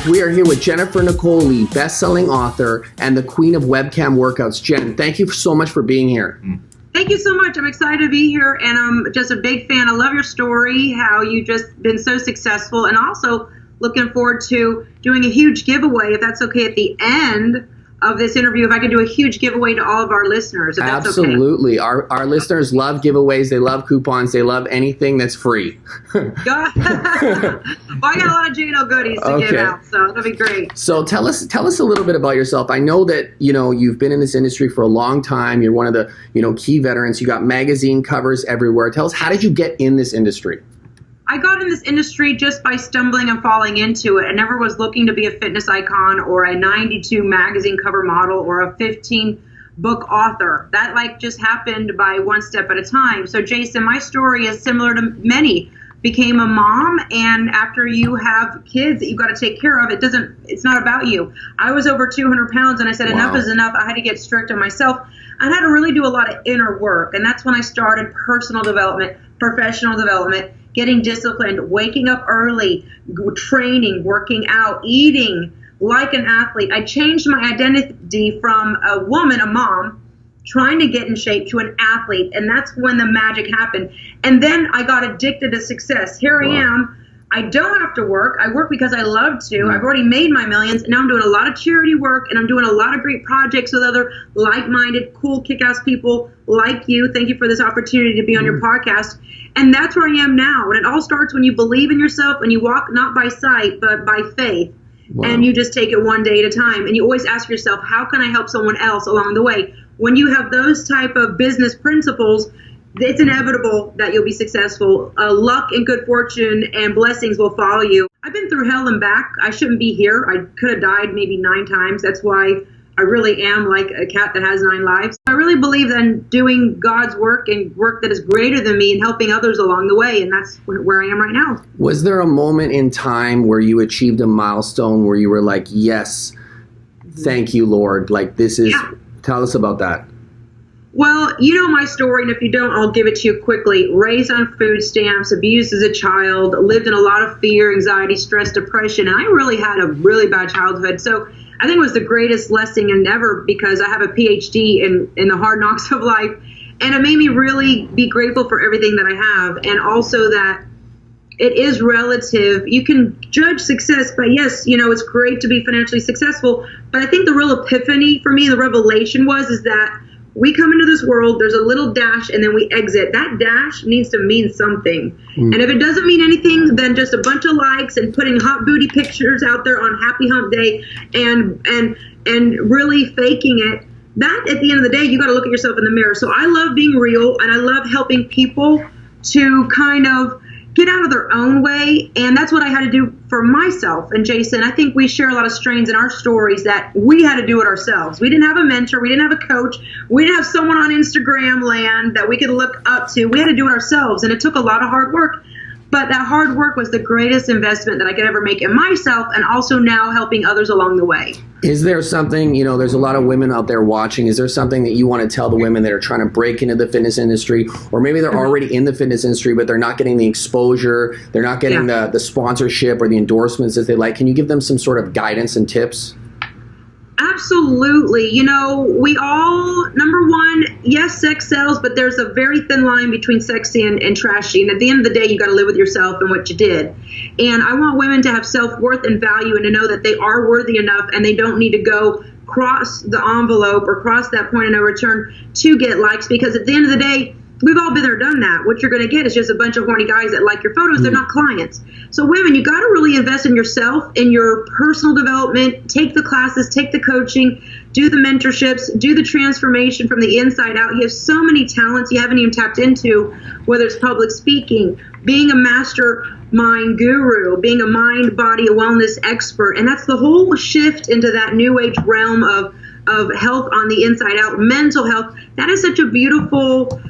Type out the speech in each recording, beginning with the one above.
We are here with Jennifer Nicole Lee, best-selling author and the queen of webcam workouts. Jen, thank you so much for being here. Thank you so much. I'm excited to be here, and I'm just a big fan. I love your story, how you just been so successful, and also looking forward to doing a huge giveaway, if that's okay, at the end of this interview, if I could do a huge giveaway to all of our listeners, if that's Absolutely. okay. Our listeners love giveaways. They love coupons. They love anything that's free. Well, I got a lot of JNL goodies to give out, so that'll be great. So tell us a little bit about yourself. I know that, you've been in this industry for a long time. You're one of the, key veterans. You got magazine covers everywhere. Tell us, how did you get in this industry? I got in this industry just by stumbling and falling into it. I never was looking to be a fitness icon or a 92 magazine cover model or a 15 book author. That just happened by one step at a time. So Jason, my story is similar to many. Became a mom, and after you have kids that you've got to take care of, it's not about you. I was over 200 pounds and I said, enough is enough. I had to get strict on myself. I had to really do a lot of inner work. And that's when I started personal development, professional development, getting disciplined, waking up early, training, working out, eating like an athlete. I changed my identity from a woman, a mom, trying to get in shape, to an athlete. And that's when the magic happened. And then I got addicted to success. Here I am. I don't have to work. I work because I love to. I've already made my millions. And now I'm doing a lot of charity work, and I'm doing a lot of great projects with other like-minded, cool, kick-ass people like you. Thank you for this opportunity to be on your podcast. And that's where I am now. And it all starts when you believe in yourself and you walk not by sight, but by faith. And you just take it one day at a time. And you always ask yourself, how can I help someone else along the way? When you have those type of business principles, it's inevitable that you'll be successful. Luck and good fortune and blessings will follow you. I've been through hell and back. I shouldn't be here. I could have died maybe 9 times. That's why I really am like a cat that has 9 lives. I really believe in doing God's work and work that is greater than me and helping others along the way. And that's where I am right now. Was there a moment in time where you achieved a milestone where you were like, yes, thank you, Lord. Tell us about that. Well, you know my story, and if you don't, I'll give it to you quickly. Raised on food stamps, abused as a child, lived in a lot of fear, anxiety, stress, depression, and I really had a really bad childhood. So I think it was the greatest lesson ever, because I have a PhD in the hard knocks of life, and it made me really be grateful for everything that I have, and also that it is relative. You can judge success by, yes, it's great to be financially successful, but I think the real epiphany for me, the revelation is that we come into this world, there's a little dash, and then we exit. That dash needs to mean something. And if it doesn't mean anything, then just a bunch of likes and putting hot booty pictures out there on Happy Hump Day and really faking it, that at the end of the day, you got to look at yourself in the mirror. So I love being real, and I love helping people to kind of get out of their own way, and that's what I had to do for myself. And Jason, I think we share a lot of strains in our stories that we had to do it ourselves. We didn't have a mentor, we didn't have a coach, we didn't have someone on Instagram land that we could look up to. We had to do it ourselves, and it took a lot of hard work. But that hard work was the greatest investment that I could ever make in myself, and also now helping others along the way. Is there something, there's a lot of women out there watching. Is there something that you want to tell the women that are trying to break into the fitness industry, or maybe they're already in the fitness industry, but they're not getting the exposure, they're not getting the sponsorship or the endorsements that they like? Can you give them some sort of guidance and tips? Absolutely. We all, number one, yes, sex sells, but there's a very thin line between sexy and trashy. And at the end of the day, you got to live with yourself and what you did. And I want women to have self-worth and value, and to know that they are worthy enough, and they don't need to go cross the envelope or cross that point of no return to get likes, because at the end of the day, we've all been there, done that. What you're going to get is just a bunch of horny guys that like your photos. They're not clients. So women, you got to really invest in yourself, in your personal development. Take the classes, take the coaching, do the mentorships, do the transformation from the inside out. You have so many talents you haven't even tapped into, whether it's public speaking, being a mastermind guru, being a mind, body, a wellness expert. And that's the whole shift into that new age realm of health on the inside out, mental health. That is such a beautiful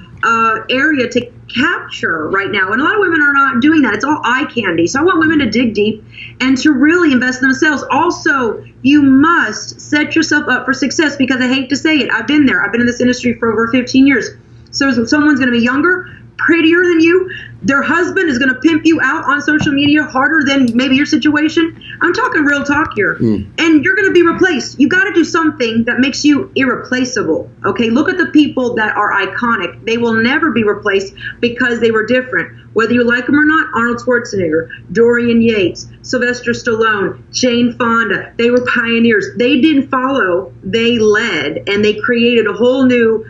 area to capture right now, and a lot of women are not doing that. It's all eye candy. So I want women to dig deep and to really invest in themselves. Also, you must set yourself up for success, because I hate to say it, I've been there. I've been in this industry for over 15 years. So if someone's going to be younger, prettier than you, their husband is going to pimp you out on social media harder than maybe your situation. I'm talking real talk here. And you're going to be replaced. You got to do something that makes you irreplaceable. Okay, look at the people that are iconic. They will never be replaced because they were different. Whether you like them or not, Arnold Schwarzenegger, Dorian Yates, Sylvester Stallone, Jane Fonda, they were pioneers. They didn't follow, they led, and they created a whole new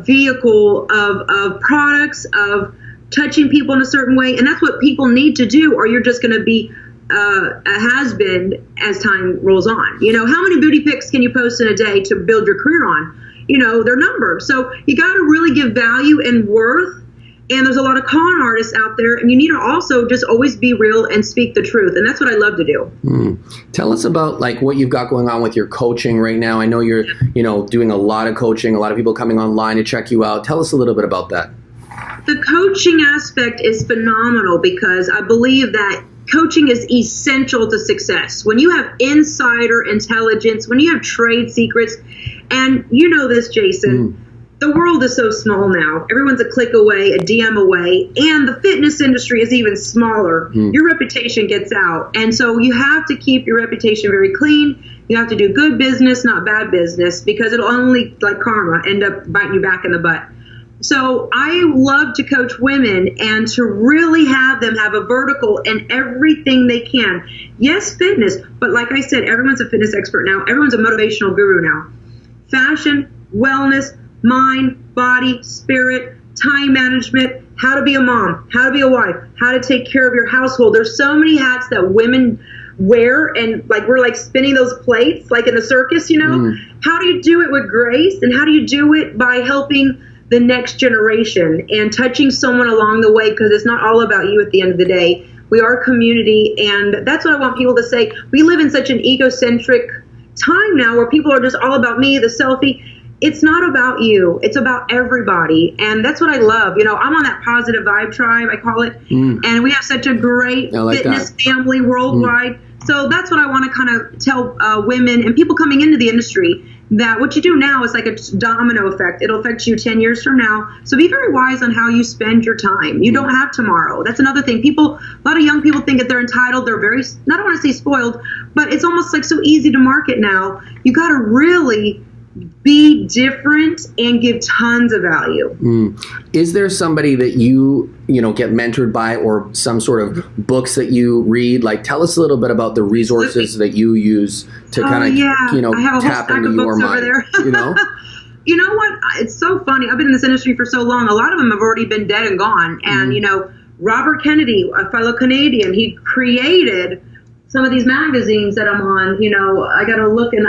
vehicle of products, of touching people in a certain way. And that's what people need to do, or you're just going to be a has-been as time rolls on. You know, how many booty pics can you post in a day to build your career on? You know, they're numbers. So you got to really give value and worth. And there's a lot of con artists out there, and you need to also just always be real and speak the truth. And that's what I love to do. Tell us about like what you've got going on with your coaching right now. I know you're, you know, doing a lot of coaching, a lot of people coming online to check you out. Tell us a little bit about that. The coaching aspect is phenomenal because I believe that coaching is essential to success. When you have insider intelligence, when you have trade secrets, and you know this, Jason, the world is so small now. Everyone's a click away, a DM away, and the fitness industry is even smaller. Your reputation gets out. And so you have to keep your reputation very clean. You have to do good business, not bad business, because it'll only, like karma, end up biting you back in the butt. So I love to coach women and to really have them have a vertical in everything they can. Yes, fitness, but like I said, everyone's a fitness expert now. Everyone's a motivational guru now. Fashion, wellness, mind, body, spirit, time management, how to be a mom, how to be a wife, how to take care of your household. There's so many hats that women wear, and like we're like spinning those plates like in a circus, you know. How do you do it with grace, and how do you do it by helping the next generation and touching someone along the way, because it's not all about you at the end of the day. We are a community, and that's what I want people to say. We live in such an egocentric time now where people are just all about me, the selfie. It's not about you. It's about everybody. And that's what I love. You know, I'm on that positive vibe tribe, I call it. And we have such a great fitness family worldwide. So that's what I want to kind of tell women and people coming into the industry, that what you do now is like a domino effect. It'll affect you 10 years from now. So be very wise on how you spend your time. You don't have tomorrow. That's another thing. People, a lot of young people think that they're entitled. They're very, I don't want to say spoiled, but it's almost like so easy to market now. You got to really be different and give tons of value. Is there somebody that you know, get mentored by, or some sort of books that you read? Like, tell us a little bit about the resources that you use to kind of, you know, tap into your mind. You know? You know what? It's so funny. I've been in this industry for so long. A lot of them have already been dead and gone. And, you know, Robert Kennedy, a fellow Canadian, he created some of these magazines that I'm on. You know, I got to look, and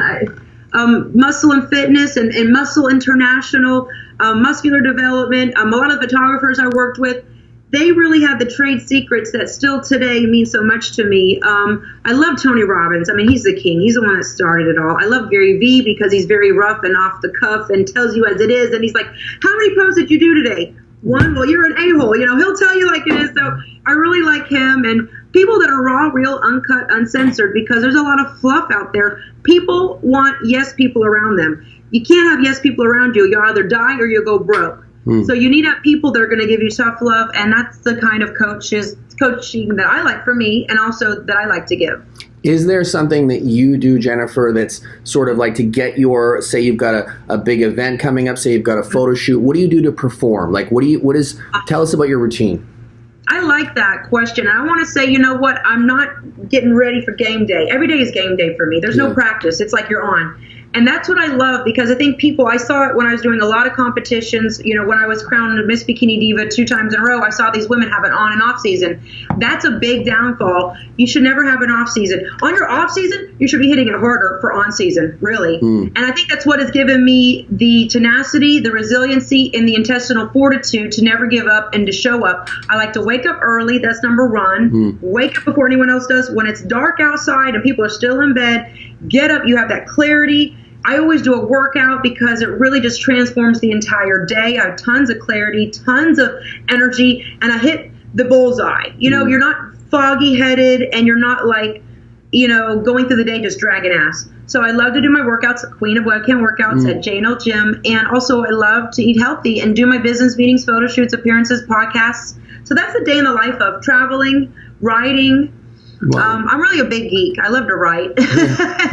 Muscle and Fitness and Muscle International, Muscular Development, a lot of the photographers I worked with, they really had the trade secrets that still today mean so much to me. I love Tony Robbins. I mean, he's the king. He's the one that started it all. I love Gary Vee because he's very rough and off the cuff and tells you as it is. And he's like, how many posts did you do today? One? Well, you're an a-hole. You know, he'll tell you like it is. So I really like him, and people that are raw, real, uncut, uncensored, because there's a lot of fluff out there. People want yes people around them. You can't have yes people around you. You'll either die or you'll go broke. So you need to have people that are going to give you tough love, and that's the kind of coaching that I like for me, and also that I like to give. Is there something that you do, Jennifer, that's sort of like to get your, say you've got a big event coming up, say you've got a photo shoot, what do you do to perform? Like, tell us about your routine. I like that question. I want to say, you know what? I'm not getting ready for game day. Every day is game day for me. There's no practice. It's like you're on. And that's what I love, because I think people, I saw it when I was doing a lot of competitions. You know, when I was crowned Miss Bikini Diva 2 times in a row, I saw these women have an on and off season. That's a big downfall. You should never have an off season. On your off season, you should be hitting it harder for on season, really. And I think that's what has given me the tenacity, the resiliency, and the intestinal fortitude to never give up and to show up. I like to wake up early. That's number one. Wake up before anyone else does. When it's dark outside and people are still in bed, get up. You have that clarity. I always do a workout because it really just transforms the entire day. I have tons of clarity, tons of energy, and I hit the bullseye. You know, you're not foggy headed, and you're not like, you know, going through the day just dragging ass. So I love to do my workouts, Queen of Webcam Workouts at JNL Gym. And also I love to eat healthy and do my business meetings, photo shoots, appearances, podcasts. So that's a day in the life of traveling, writing. Wow. I'm really a big geek. I love to write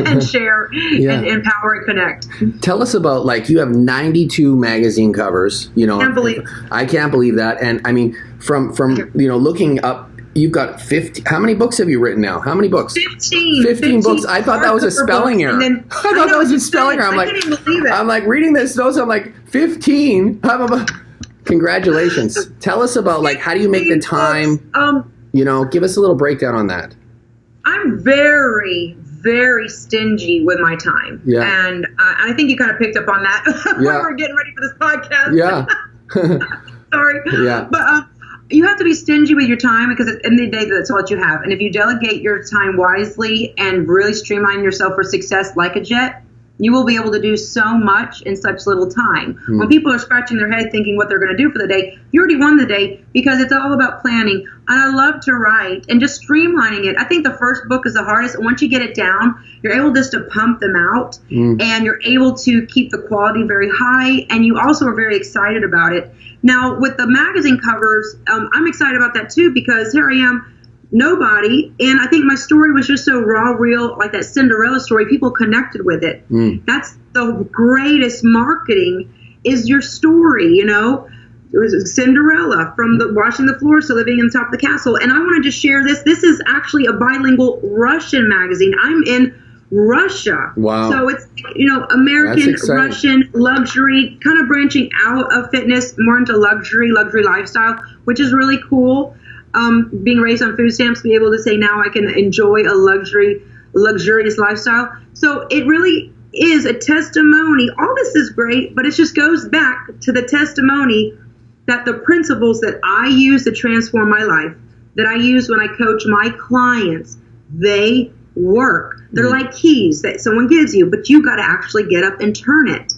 and share and empower and connect. Tell us about, like, you have 92 magazine covers. I can't believe that. And I mean, from looking up, you've got 50. How many books have you written now? How many books? 15 books. I thought that was a spelling error. I thought that was a spelling error. I couldn't believe it. I'm like reading this notes. I'm like 15. Congratulations. Tell us about, like, how do you make the time? Give us a little breakdown on that. I'm very, very stingy with my time. Yeah. And I think you kind of picked up on that when we were getting ready for this podcast. Yeah. Sorry. Yeah. But you have to be stingy with your time because at the end of the day, that's all that you have. And if you delegate your time wisely and really streamline yourself for success like a jet, you will be able to do so much in such little time. When people are scratching their head thinking what they're going to do for the day, you already won the day because it's all about planning. And I love to write and just streamlining it. I think the first book is the hardest. And once you get it down, you're able just to pump them out and you're able to keep the quality very high. And you also are very excited about it. Now, with the magazine covers, I'm excited about that too because here I am. Nobody, and I think my story was just so raw, real, like that Cinderella story. People connected with it. That's the greatest marketing is your story. It was Cinderella from washing the floors to living on top of the castle. And I wanted to share this. This is actually a bilingual Russian magazine. I'm in Russia. Wow. So it's American, Russian, luxury, kind of branching out of fitness, more into luxury lifestyle, which is really cool. Being raised on food stamps, be able to say now I can enjoy a luxurious lifestyle. So it really is a testimony. All this is great, but it just goes back to the testimony that the principles that I use to transform my life, that I use when I coach my clients, they work. They're like keys that someone gives you, but you got to actually get up and turn it.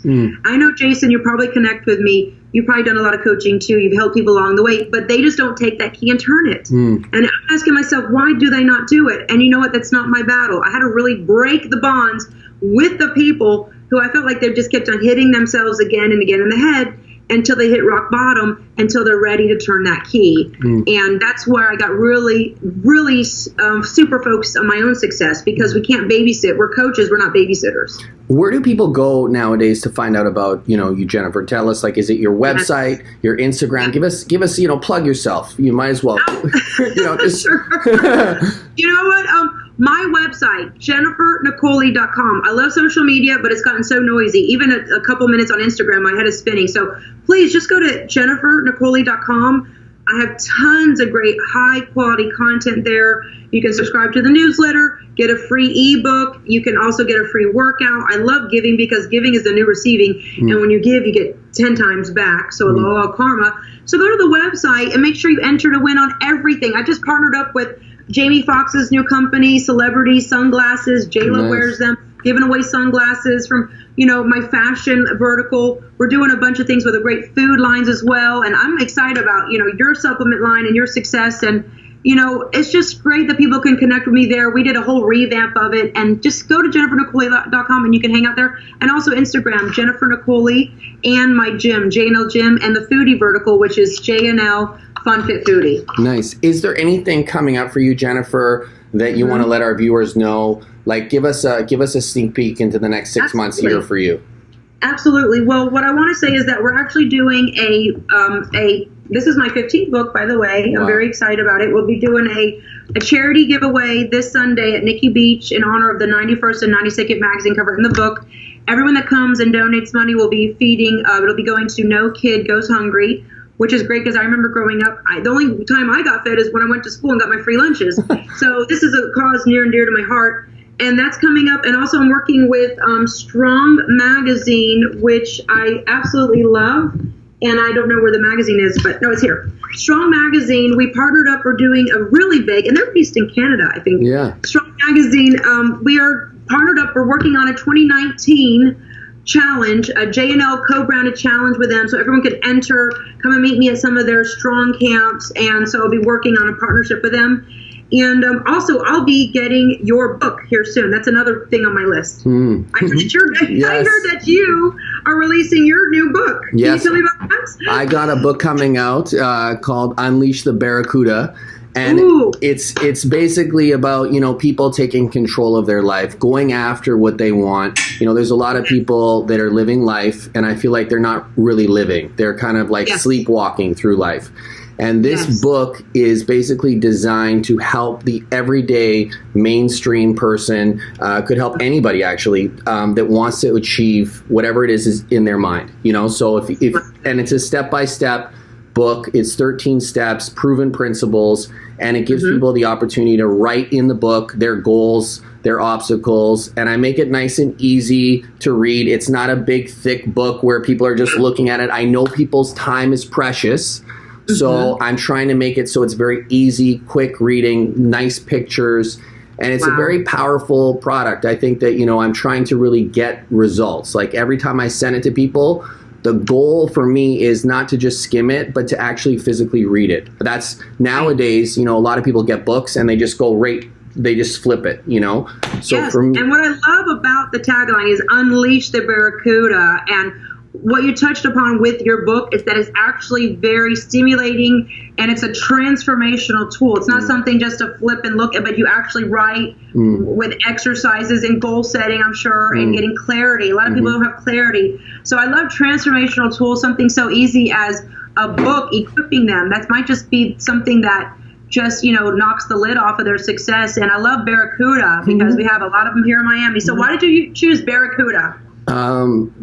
I know, Jason, you probably connect with me. You've probably done a lot of coaching too. You've helped people along the way, but they just don't take that key and turn it. And I'm asking myself, why do they not do it? And you know what? That's not my battle. I had to really break the bonds with the people who I felt like they just kept on hitting themselves again and again in the head until they hit rock bottom, until they're ready to turn that key. And that's where I got really, really super focused on my own success because we can't babysit. We're coaches. We're not babysitters. Where do people go nowadays to find out about, you, Jennifer? Tell us, like, is it your website, your Instagram? Give us, plug yourself. You might as well, just. You know what? My website, JenniferNicoleLee.com. I love social media, but it's gotten so noisy. Even a couple minutes on Instagram, my head is spinning. So please just go to JenniferNicoleLee.com. I have tons of great high-quality content there. You can subscribe to the newsletter, get a free ebook. You can also get a free workout. I love giving because giving is the new receiving. And when you give, you get 10 times back. So law of karma. So go to the website and make sure you enter to win on everything. I just partnered up with Jamie Foxx's new company, Celebrity Sunglasses. J-Lo wears them, giving away sunglasses from, my fashion vertical. We're doing a bunch of things with a great food lines as well. And I'm excited about, your supplement line and your success. And, it's just great that people can connect with me there. We did a whole revamp of it. And just go to JenniferNicoleLee.com and you can hang out there. And also Instagram, Jennifer Nicole Lee, and my gym, JNL Gym, and the foodie vertical, which is JNL Fun Fit Foodie. Nice. Is there anything coming up for you, Jennifer, that you want to let our viewers know? Like, give us a sneak peek into the next 6 months here for you. Absolutely. Well, what I want to say is that we're actually doing this is my 15th book, by the way. I'm very excited about it. We'll be doing a charity giveaway this Sunday at Nikki Beach in honor of the 91st and 92nd magazine cover in the book. Everyone that comes and donates money will be feeding, it'll be going to No Kid Goes Hungry, which is great because I remember growing up, the only time I got fed is when I went to school and got my free lunches. So this is a cause near and dear to my heart. And that's coming up. And also I'm working with Strong Magazine, which I absolutely love. And I don't know where the magazine is, but no, it's here. Strong Magazine, we partnered up. We're doing a really big, and they're based in Canada, I think. Yeah. Strong Magazine, we are partnered up. We're working on a 2019 challenge, a JNL co-branded challenge with them, so everyone could enter, come and meet me at some of their strong camps. And so I'll be working on a partnership with them. And also, I'll be getting your book here soon. That's another thing on my list. I heard that you are releasing your new book. Yes. Can you tell me about that? I got a book coming out called Unleash the Barracuda. And it's basically about, people taking control of their life, going after what they want. There's a lot of people that are living life, and I feel like they're not really living. They're kind of like sleepwalking through life. And this book is basically designed to help the everyday mainstream person, could help anybody actually, that wants to achieve whatever it is in their mind. So and it's a step-by-step book. It's 13 steps, proven principles, and it gives people the opportunity to write in the book their goals, their obstacles, and I make it nice and easy to read. It's not a big, thick book where people are just looking at it. I know people's time is precious. So I'm trying to make it so it's very easy, quick reading, nice pictures, and it's a very powerful product. I think that, I'm trying to really get results. Like every time I send it to people, the goal for me is not to just skim it, but to actually physically read it. That's nowadays, a lot of people get books and they just they just flip it, So and what I love about the tagline is Unleash the Barracuda, and what you touched upon with your book is that it's actually very stimulating, and it's a transformational tool. It's not something just to flip and look at, but you actually write with exercises and goal setting, I'm sure, and getting clarity. A lot of people don't have clarity. So I love transformational tools, something so easy as a book, equipping them. That might just be something that just, knocks the lid off of their success. And I love Barracuda because we have a lot of them here in Miami. So why did you choose Barracuda?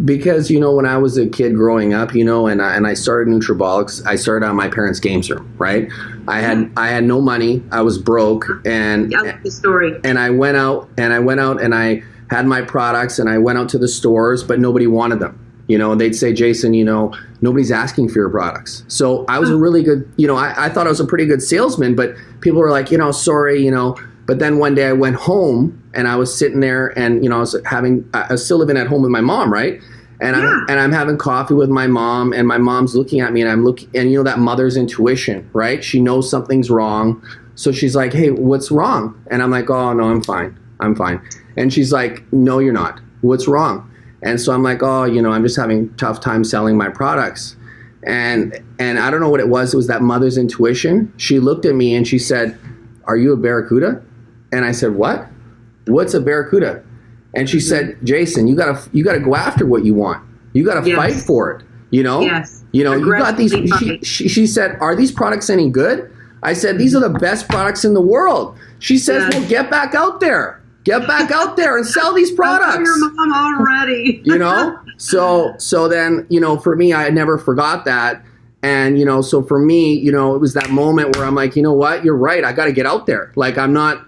Because, when I was a kid growing up, and I started Nutribolics, I started on my parents' games room, right? I had no money. I was broke, and I like the story. And I went out and I had my products and I went out to the stores, but nobody wanted them. They'd say, Jason, nobody's asking for your products. So I was a really good, I thought I was a pretty good salesman, but people were like, sorry, But then one day I went home and I was sitting there and, I was still living at home with my mom, right? And I'm having coffee with my mom, and my mom's looking at me, and I'm looking, and that mother's intuition, right? She knows something's wrong. So she's like, hey, what's wrong? And I'm like, oh, no, I'm fine. And she's like, no, you're not. What's wrong? And so I'm like, oh, I'm just having a tough time selling my products. And I don't know what it was. It was that mother's intuition. She looked at me and she said, are you a Barracuda? And I said, what? What's a Barracuda? And she said, Jason, you gotta go after what you want. You gotta fight for it. Yes. You got these. She said, are these products any good? I said, these are the best products in the world. She says, well, get back out there. Get back out there and sell these products. Your mom already. So then, for me, I never forgot that. And, so for me, it was that moment where I'm like, you know what, you're right. I got to get out there. Like, I'm not,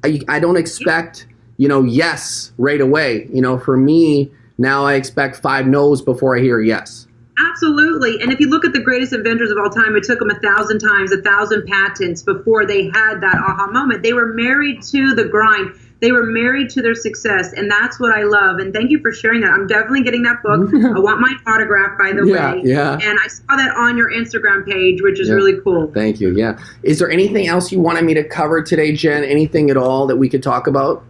I don't expect, yes right away. For me, now I expect 5 no's before I hear yes. Absolutely. And if you look at the greatest inventors of all time, it took them 1,000 times, 1,000 patents before they had that aha moment. They were married to the grind. They were married to their success, and that's what I love. And thank you for sharing that. I'm definitely getting that book. I want mine autographed, by the way. Yeah. And I saw that on your Instagram page, which is really cool. Thank you. Yeah. Is there anything else you wanted me to cover today, Jen? Anything at all that we could talk about?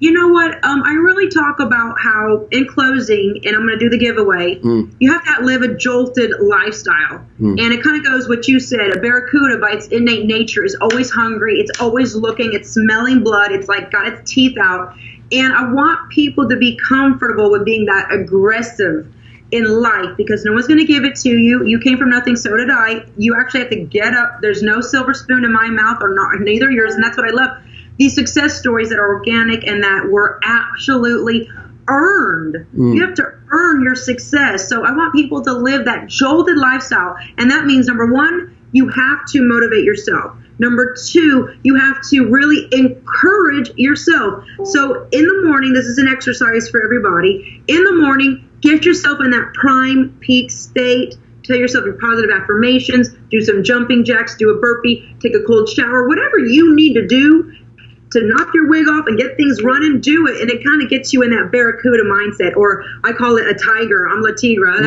You know what? I really talk about how, in closing, and I'm going to do the giveaway, you have to live a jolted lifestyle. And it kind of goes what you said. A barracuda, by its innate nature, is always hungry. It's always looking. It's smelling blood. It's like got its teeth out. And I want people to be comfortable with being that aggressive in life, because no one's going to give it to you. You came from nothing, so did I. You actually have to get up. There's no silver spoon in my mouth, or not, neither yours, and that's what I love. These success stories that are organic and that were absolutely earned. You have to earn your success. So I want people to live that jolted lifestyle. And that means, number 1, you have to motivate yourself. Number 2, you have to really encourage yourself. So in the morning, this is an exercise for everybody. In the morning, get yourself in that prime peak state. Tell yourself your positive affirmations, do some jumping jacks, do a burpee, take a cold shower, whatever you need to do. to knock your wig off and get things running, do it. And it kind of gets you in that barracuda mindset, or I call it a tiger. I'm La Tigra.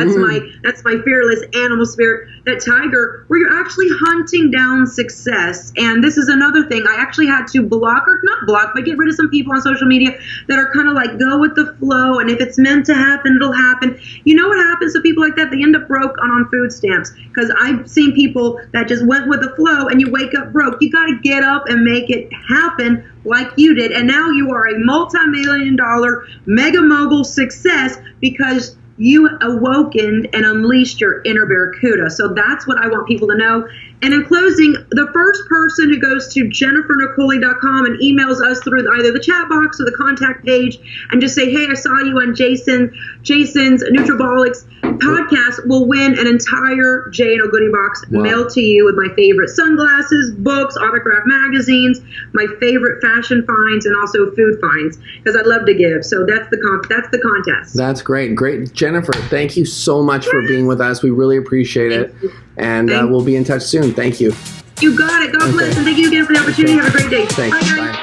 That's my fearless animal spirit. That tiger, where you're actually hunting down success. And this is another thing. I actually had to block, or not block, but get rid of some people on social media that are kind of like go with the flow. And if it's meant to happen, it'll happen. You know what happens to people like that? They end up broke on food stamps. Because I've seen people that just went with the flow, and you wake up broke. You got to get up and make it happen like you did. And now you are a multi-million-dollar mega mogul success because you awoken and unleashed your inner barracuda. So that's what I want people to know. And in closing, the first person who goes to JenniferNicoleLee.com and emails us through either the chat box or the contact page and just say, hey, I saw you on Jason's Nutribolics podcast, will win an entire JNL goodie box mailed to you with my favorite sunglasses, books, autographed magazines, my favorite fashion finds, and also food finds, because I love to give. So that's the contest. That's great. Jennifer, thank you so much for being with us. We really appreciate it. And we'll be in touch soon. Thank you. You got it. God bless. And thank you again for the opportunity. Have a great day. Thanks. Bye, guys. Bye.